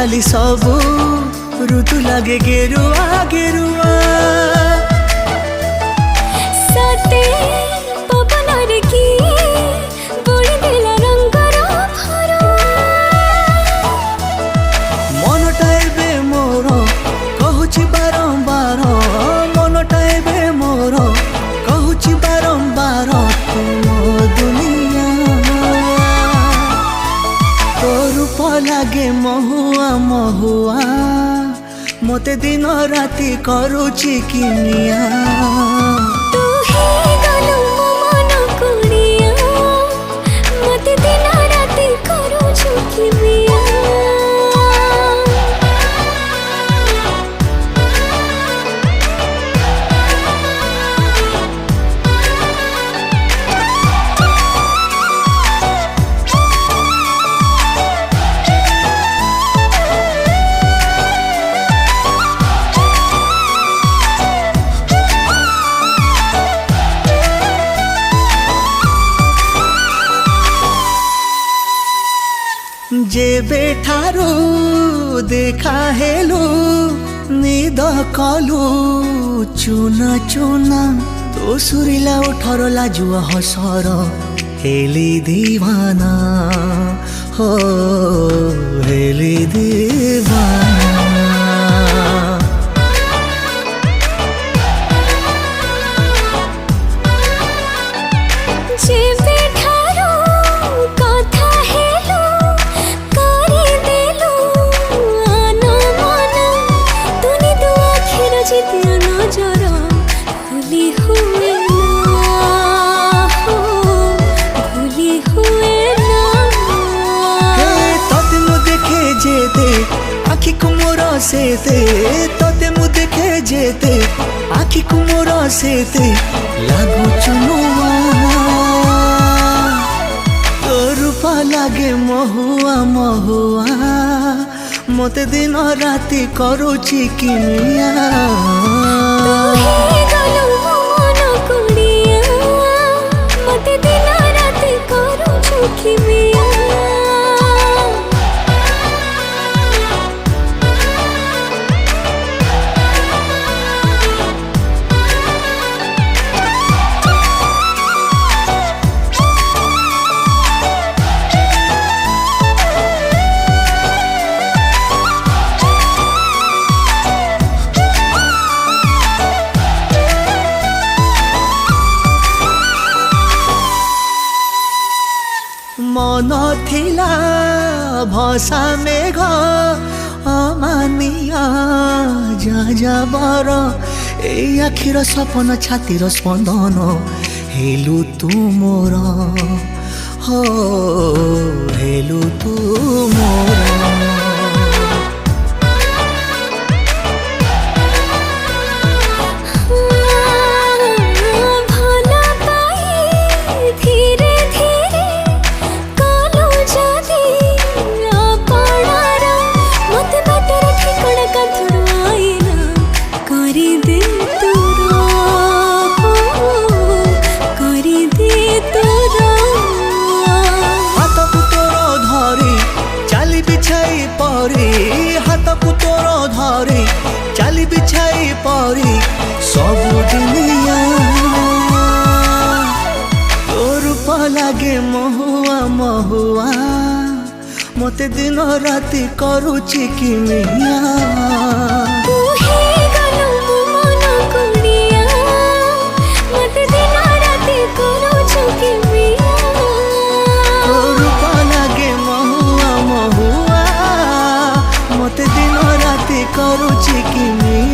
खाली सबू ऋतु लगे गेरुआ गेरुआ सते पवन रे की बोली देला रंगर भरुआ मनटा एबे मोर कहूची बारंबार मनटा एबे मोर कहूची बारंबार तुम दुनिया तो रूप लागे महुआ महुआ मते दिन राति करूची किनिया तू ही गलु मो मन कुड़िया मते दिन राति करूछु किनिया जेबे ठारू देखा हेलु निद कलु चुना चुना तो सुरिला उठर लाजुआ हसर हेली दीवाना हो हेली दीवाना आखि कुमोर सेते तोते मु देखे जेते आखि कुमोर सेते लागू चुनुआ तो रूपा लागे महुआ महुआ मते दिन राति करूची किनिया मते दिन राति करूछु किनिया मन थिला भसा मेघ अमानिया जा जा बर ए आखिर सपन छातीर स्पंदन हेलु तू मोर हो हेलु तू मोर हाथकू तोर धरी चाली बिछाई परी सब दुनिया तोर लागे महुआ महुआ मते दिन राति करूची किनिया करूची किनिया।